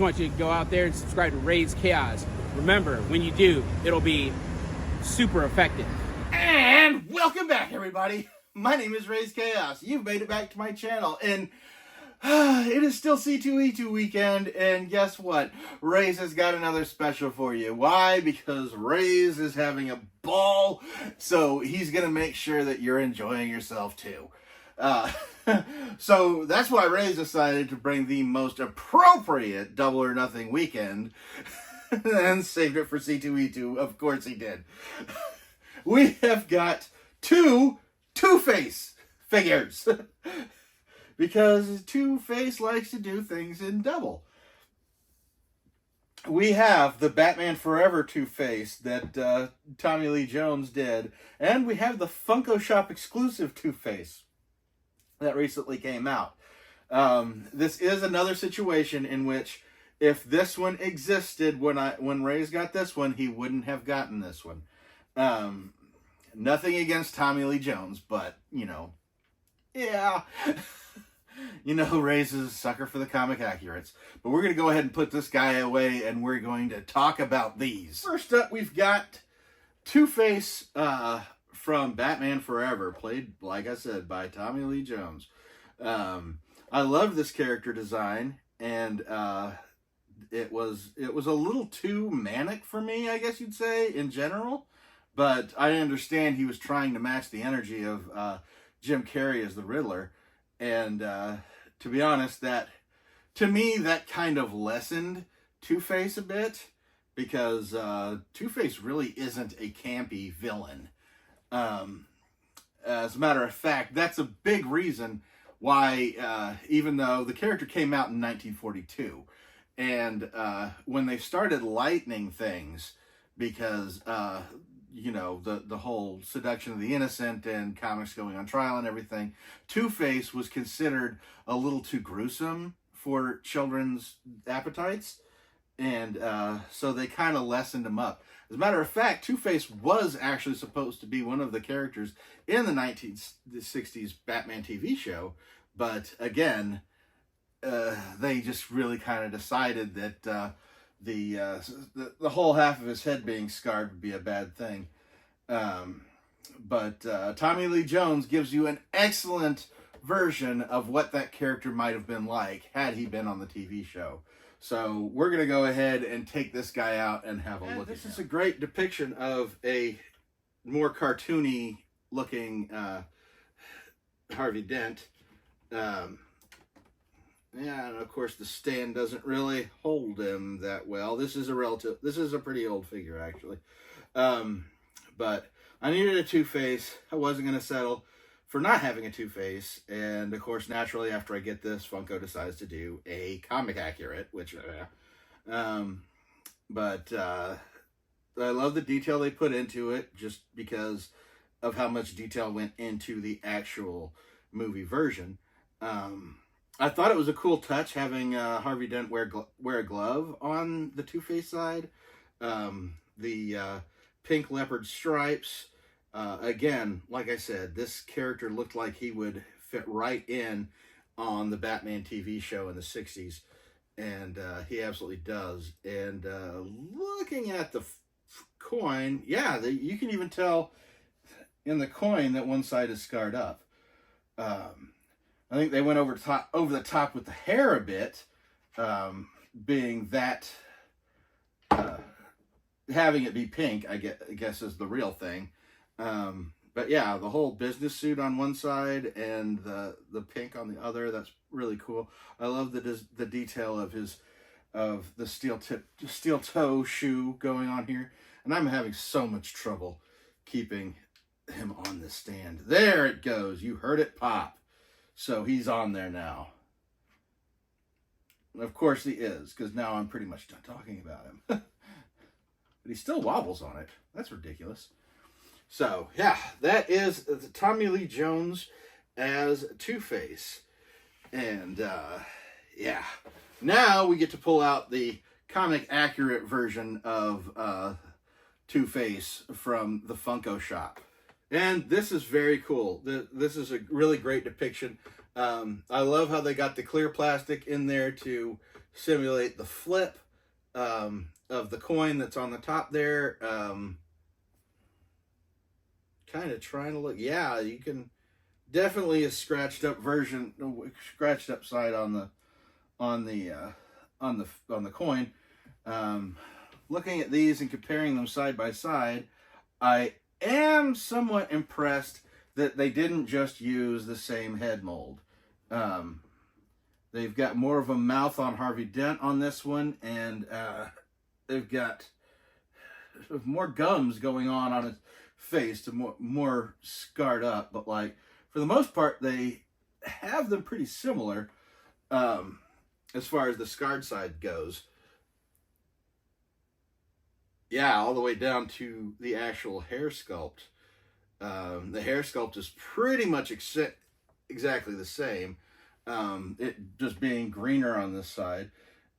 just want you to go out there and subscribe to Raze Chaos. Remember, when you do, it'll be super effective. And welcome back, everybody. My name is Raze Chaos. You've made it back to my channel, and it is still C2E2 weekend, and guess what? Raze has got another special for you. Why? Because Raze is having a ball, so he's going to make sure that you're enjoying yourself too. So that's why Raze decided to bring the most appropriate Double or Nothing weekend and saved it for C2E2. Of course he did. We have got two Two-Face figures. Because Two-Face likes to do things in double. We have the Batman Forever Two-Face that Tommy Lee Jones did. And we have the Funko Shop exclusive Two-Face that recently came out. This is another situation in which if this one existed when Raze got this one, he wouldn't have gotten this one. Nothing against Tommy Lee Jones, but, you know, yeah. You know, Raze is a sucker for the comic accurates. But we're going to go ahead and put this guy away, and we're going to talk about these. First up, we've got Two-Face from Batman Forever, played, like I said, by Tommy Lee Jones. I love this character design, and it was a little too manic for me, I guess you'd say, in general. But I understand he was trying to match the energy of Jim Carrey as the Riddler. And to be honest, to me, that kind of lessened Two-Face a bit. Because Two-Face really isn't a campy villain. As a matter of fact, that's a big reason why, even though the character came out in 1942, and when they started lightening things, because, you know, the whole seduction of the innocent and comics going on trial and everything, Two-Face was considered a little too gruesome for children's appetites, and so they kind of lessened him up. As a matter of fact, Two-Face was actually supposed to be one of the characters in the 1960s Batman TV show, but again, they just really kind of decided that the whole half of his head being scarred would be a bad thing. But Tommy Lee Jones gives you an excellent version of what that character might have been like had he been on the TV show. So we're going to go ahead and take this guy out and have a look at him. This is a great depiction of a more cartoony looking Harvey Dent. Yeah, and of course the stand doesn't really hold him that well. This is a pretty old figure actually. But I needed a Two-Face. I wasn't going to settle for not having a Two-Face, and of course, naturally, after I get this, Funko decides to do a comic accurate, which, but I love the detail they put into it, just because of how much detail went into the actual movie version. I thought it was a cool touch having Harvey Dent wear a glove on the Two-Face side. The pink leopard stripes. Again, like I said, this character looked like he would fit right in on the Batman TV show in the 60s. And he absolutely does. And looking at the coin, yeah, you can even tell in the coin that one side is scarred up. I think they went over the top with the hair a bit, being that having it be pink, I guess is the real thing. But yeah, the whole business suit on one side and the pink on the other, that's really cool. I love the detail of the steel toe shoe going on here. And I'm having so much trouble keeping him on the stand. There it goes. You heard it pop. So he's on there now. Of course he is, because now I'm pretty much done talking about him. But he still wobbles on it. That's ridiculous. So, yeah, that is Tommy Lee Jones as Two-Face. And, yeah. Now we get to pull out the comic accurate version of Two-Face from the Funko Shop. And this is very cool. This is a really great depiction. I love how they got the clear plastic in there to simulate the flip of the coin that's on the top there. Kind of trying to look. Yeah, you can definitely a scratched up version, scratched up side on the coin. Looking at these and comparing them side by side, I am somewhat impressed that they didn't just use the same head mold. They've got more of a mouth on Harvey Dent on this one, and they've got more gums going on his face to more scarred up. But like for the most part, they have them pretty similar as far as the scarred side goes. Yeah, all the way down to the actual hair sculpt. The hair sculpt is pretty much exactly the same. It just being greener on this side.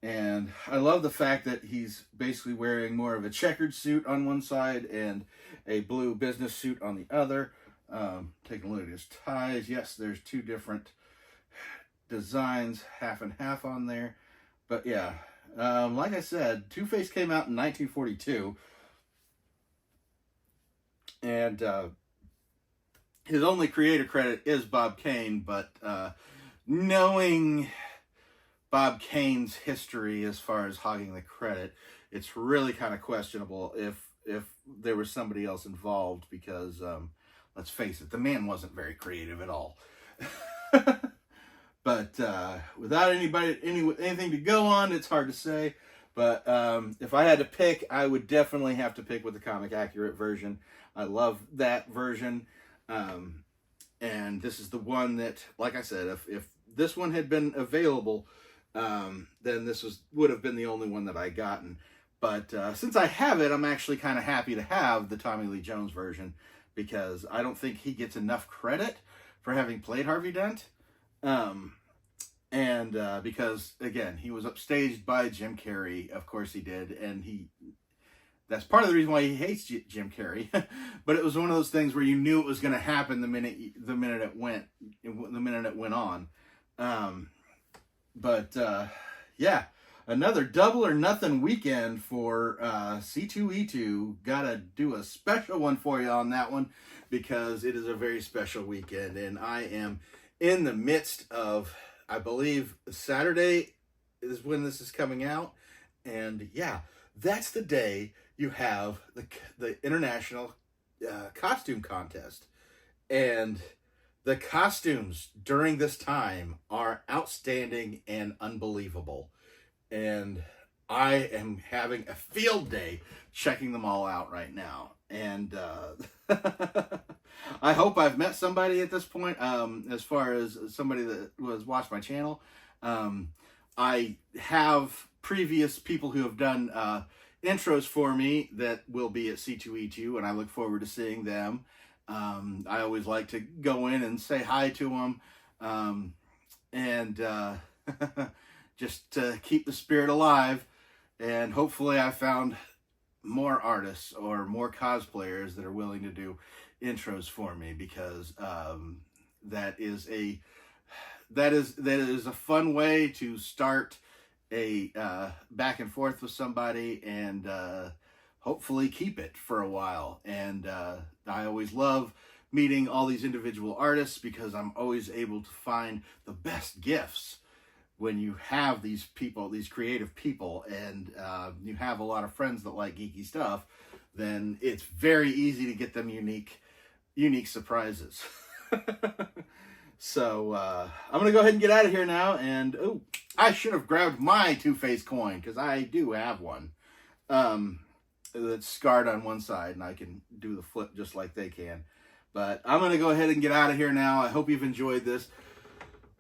And I love the fact that he's basically wearing more of a checkered suit on one side and a blue business suit on the other. Taking a look at his ties. Yes, there's two different designs, half and half on there. But yeah, like I said, Two-Face came out in 1942. And his only creator credit is Bob Kane, but knowing Bob Kane's history as far as hogging the credit, it's really kind of questionable if there was somebody else involved, because let's face it, the man wasn't very creative at all. But without anything to go on, it's hard to say. But if I had to pick, I would definitely have to pick with the comic accurate version. I love that version. And this is the one that, like I said, if this one had been available, then this would have been the only one that I gotten. But since I have it, I'm actually kind of happy to have the Tommy Lee Jones version, because I don't think he gets enough credit for having played Harvey Dent. Because again, he was upstaged by Jim Carrey. Of course he did. And that's part of the reason why he hates Jim Carrey. But it was one of those things where you knew it was going to happen the minute it went on. Yeah, another double or nothing weekend for C2E2. Gotta do a special one for you on that one, because it is a very special weekend, and I am in the midst of, I believe Saturday is when this is coming out, and yeah, that's the day you have the International Costume Contest. And the costumes during this time are outstanding and unbelievable. And I am having a field day checking them all out right now. And I hope I've met somebody at this point, as far as somebody that has watched my channel. I have previous people who have done intros for me that will be at C2E2, and I look forward to seeing them. I always like to go in and say hi to them, just to keep the spirit alive. And hopefully I found more artists or more cosplayers that are willing to do intros for me, because that is a fun way to start a back and forth with somebody, and hopefully keep it for a while. And I always love meeting all these individual artists, because I'm always able to find the best gifts when you have these people, these creative people, and you have a lot of friends that like geeky stuff. Then it's very easy to get them unique surprises. So I'm gonna go ahead and get out of here now. And I should have grabbed my Two-Face coin, because I do have one that's scarred on one side, and I can do the flip just like they can. But I'm gonna go ahead and get out of here now. I hope you've enjoyed this.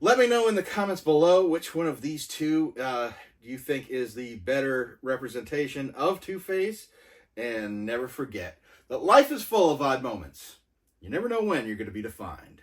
Let me know in the comments below which one of these two you think is the better representation of Two-Face. And never forget that life is full of odd moments. You never know when you're going to be defined.